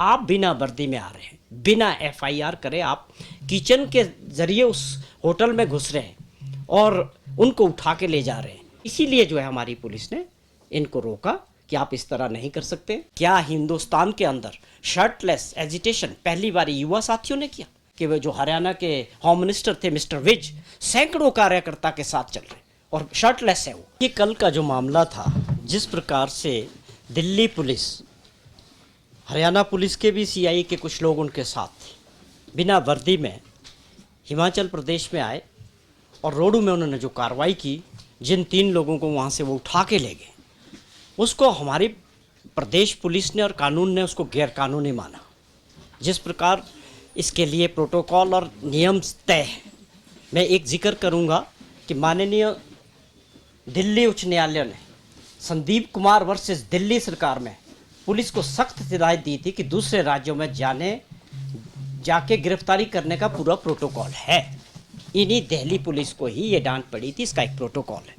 आप बिना वर्दी में आ रहे हैं, बिना एफआईआर करे आप किचन के जरिए उस होटल में घुस रहे हैं और उनको उठा के ले जा रहे हैं। इसीलिए जो है हमारी पुलिस ने इनको रोका कि आप इस तरह नहीं कर सकते। क्या हिंदुस्तान के अंदर शर्टलेस एजिटेशन पहली बार युवा साथियों ने किया कि वे जो हरियाणा के होम मिनिस्टर थे मिस्टर विज सैकड़ों कार्यकर्ता के साथ चल रहे और शर्टलेस है वो। ये कल का जो मामला था, जिस प्रकार से दिल्ली पुलिस, हरियाणा पुलिस के भी सीआई के कुछ लोग उनके साथ थे, बिना वर्दी में हिमाचल प्रदेश में आए और रोडू में उन्होंने जो कार्रवाई की, जिन 3 लोगों को वहाँ से वो उठा के ले गए, उसको हमारी प्रदेश पुलिस ने और कानून ने उसको गैरकानूनी माना। जिस प्रकार इसके लिए प्रोटोकॉल और नियम तय है, मैं एक जिक्र करूँगा कि माननीय दिल्ली उच्च न्यायालय ने संदीप कुमार वर्सेस दिल्ली सरकार में पुलिस को सख्त हिदायत दी थी कि दूसरे राज्यों में जाके गिरफ्तारी करने का पूरा प्रोटोकॉल है। इन्हीं दिल्ली पुलिस को ही ये डांट पड़ी थी, इसका एक प्रोटोकॉल है।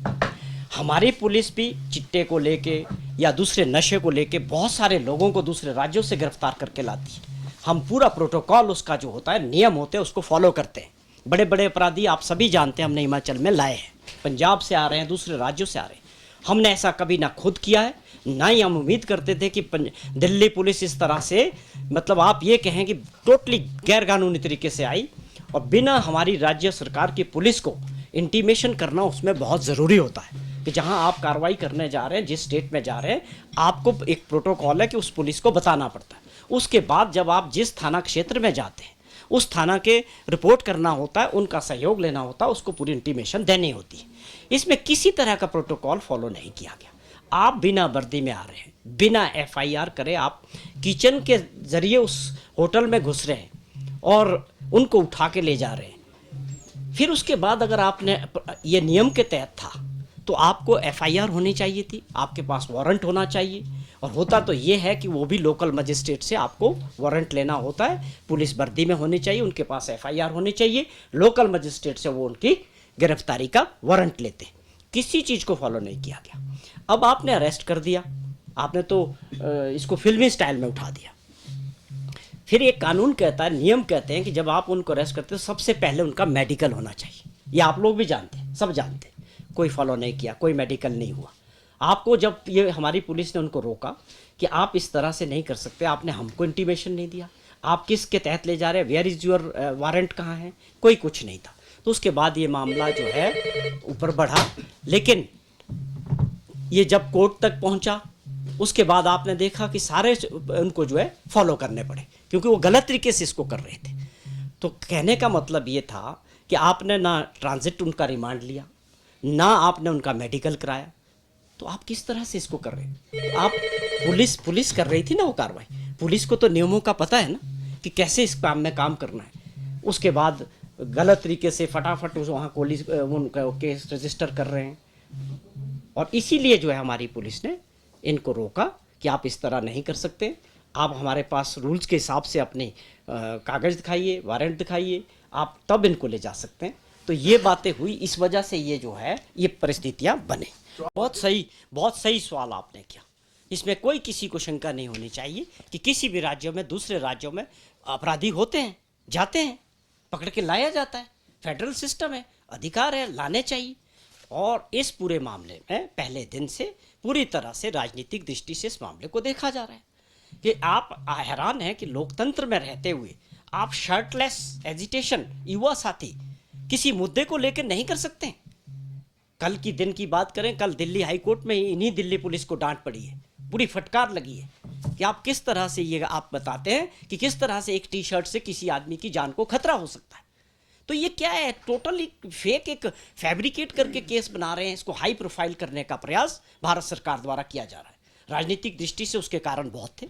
हमारी पुलिस भी चिट्टे को लेके या दूसरे नशे को लेके बहुत सारे लोगों को दूसरे राज्यों से गिरफ्तार करके लाती है। हम पूरा प्रोटोकॉल उसका जो होता है, नियम होते हैं, उसको फॉलो करते हैं। बड़े बड़े अपराधी आप सभी जानते हैं, हमने हिमाचल में लाए हैं, पंजाब से आ रहे हैं, दूसरे राज्यों से आ रहे हैं। हमने ऐसा कभी ना खुद किया है, ना ही हम उम्मीद करते थे कि दिल्ली पुलिस इस तरह से, मतलब आप ये कहें कि टोटली गैरकानूनी तरीके से आई और बिना हमारी राज्य सरकार की पुलिस को इंटीमेशन करना उसमें बहुत ज़रूरी होता है कि जहां आप कार्रवाई करने जा रहे हैं, जिस स्टेट में जा रहे हैं, आपको एक प्रोटोकॉल है कि उस पुलिस को बताना पड़ता है। उसके बाद जब आप जिस थाना क्षेत्र में जाते हैं, उस थाना के रिपोर्ट करना होता है, उनका सहयोग लेना होता है, उसको पूरी इंटीमेशन देनी होती है। इसमें किसी तरह का प्रोटोकॉल फॉलो नहीं किया गया। आप बिना वर्दी में आ रहे हैं, बिना एफआईआर करे आप किचन के जरिए उस होटल में घुस रहे हैं और उनको उठा के ले जा रहे हैं। फिर उसके बाद अगर आपने ये नियम के तहत था तो आपको एफआईआर होनी चाहिए थी, आपके पास वारंट होना चाहिए, और होता तो ये है कि वो भी लोकल मजिस्ट्रेट से आपको वारंट लेना होता है। पुलिस वर्दी में होनी चाहिए, उनके पास एफआईआर होनी चाहिए, लोकल मजिस्ट्रेट से वो उनकी गिरफ्तारी का वारंट लेते। किसी चीज़ को फॉलो नहीं किया गया। अब आपने अरेस्ट कर दिया, आपने तो इसको फिल्मी स्टाइल में उठा दिया। फिर एक कानून कहता है, नियम कहते हैं कि जब आप उनको अरेस्ट करते हो सबसे पहले उनका मेडिकल होना चाहिए। ये आप लोग भी जानते हैं, सब जानते हैं। कोई फॉलो नहीं किया, कोई मेडिकल नहीं हुआ। आपको जब ये हमारी पुलिस ने उनको रोका कि आप इस तरह से नहीं कर सकते, आपने हमको इंटीमेशन नहीं दिया, आप किसके तहत ले जा रहे हैं, वेयर इज़ योर वारंट, कहाँ है, कोई कुछ नहीं था। तो उसके बाद ये मामला जो है ऊपर बढ़ा, लेकिन ये जब कोर्ट तक पहुंचा उसके बाद आपने देखा कि सारे उनको जो है फॉलो करने पड़े, क्योंकि वो गलत तरीके से इसको कर रहे थे। तो कहने का मतलब ये था कि आपने ना ट्रांजिट उनका रिमांड लिया, ना आपने उनका मेडिकल कराया, तो आप किस तरह से इसको कर रहे हैं? आप पुलिस कर रही थी ना वो कार्रवाई। पुलिस को तो नियमों का पता है ना कि कैसे इस काम में काम करना है। उसके बाद गलत तरीके से फटाफट वहाँ पुलिस उनका केस रजिस्टर कर रहे हैं, और इसीलिए जो है हमारी पुलिस ने इनको रोका कि आप इस तरह नहीं कर सकते। आप हमारे पास रूल्स के हिसाब से अपने कागज़ दिखाइए, वारंट दिखाइए, आप तब इनको ले जा सकते हैं। तो ये बातें हुई, इस वजह से ये जो है ये परिस्थितियाँ बने। बहुत सही सवाल आपने किया। इसमें कोई किसी को शंका नहीं होनी चाहिए कि किसी भी राज्यों में, दूसरे राज्यों में अपराधी होते हैं, जाते हैं, पकड़ के लाया जाता है। फेडरल सिस्टम है, अधिकार है, लाने चाहिए। और इस पूरे मामले में पहले दिन से पूरी तरह से राजनीतिक दृष्टि से इस मामले को देखा जा रहा है कि आप हैरान हैं कि लोकतंत्र में रहते हुए आप शर्टलेस एजिटेशन, युवा साथी किसी मुद्दे को लेकर नहीं कर सकते। कल की दिन की बात करें, कल दिल्ली हाई कोर्ट में इन्हीं दिल्ली पुलिस को डांट पड़ी है, पूरी फटकार लगी है कि आप किस तरह से, ये आप बताते हैं कि किस तरह से एक टी शर्ट से किसी आदमी की जान को खतरा हो सकता है। तो ये क्या है, टोटली फेक, एक फैब्रिकेट करके केस बना रहे हैं। इसको हाई प्रोफाइल करने का प्रयास भारत सरकार द्वारा किया जा रहा है। राजनीतिक दृष्टि से उसके कारण बहुत थे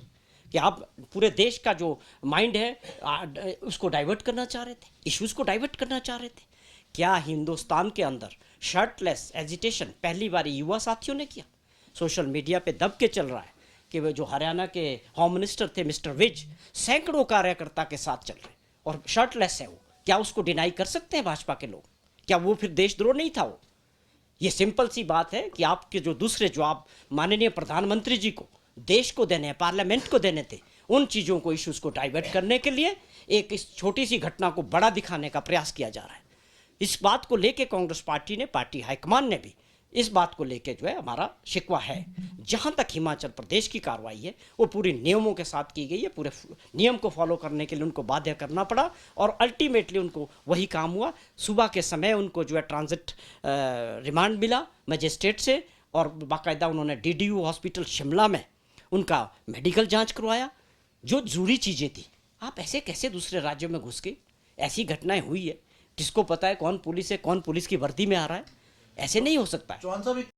कि आप पूरे देश का जो माइंड है उसको डाइवर्ट करना चाह रहे थे, इश्यूज़ को डाइवर्ट करना चाह रहे थे। क्या हिंदुस्तान के अंदर शर्टलेस एजिटेशन पहली बार युवा साथियों ने किया? सोशल मीडिया पे दब के चल रहा है कि वे जो हरियाणा के होम मिनिस्टर थे मिस्टर विज सैकड़ों कार्यकर्ता के साथ चल रहे और शर्टलेस है वो। क्या उसको डिनाई कर सकते हैं भाजपा के लोग? क्या वो फिर देशद्रोह नहीं था वो? ये सिंपल सी बात है कि आपके जो दूसरे जवाब माननीय प्रधानमंत्री जी को, देश को देने हैं, पार्लियामेंट को देने थे, उन चीज़ों को, इश्यूज़ को डाइवर्ट करने के लिए एक इस छोटी सी घटना को बड़ा दिखाने का प्रयास किया जा रहा है। इस बात को लेके कांग्रेस पार्टी ने, पार्टी हाईकमान ने भी इस बात को लेके जो है हमारा शिकवा है। जहां तक हिमाचल प्रदेश की कार्रवाई है वो पूरी नियमों के साथ की गई है, पूरे नियम को फॉलो करने के लिए उनको बाध्य करना पड़ा और अल्टीमेटली उनको वही काम हुआ। सुबह के समय उनको जो है ट्रांजिट रिमांड मिला मजिस्ट्रेट से और बाकायदा उन्होंने डीडीयू हॉस्पिटल शिमला में उनका मेडिकल जांच करवाया, जो जरूरी चीज़ें थी। आप ऐसे कैसे दूसरे राज्यों में घुस के, ऐसी घटनाएं हुई है, किसको पता है कौन पुलिस है, कौन पुलिस की वर्दी में आ रहा है, ऐसे नहीं हो सकता है। चौहान साहब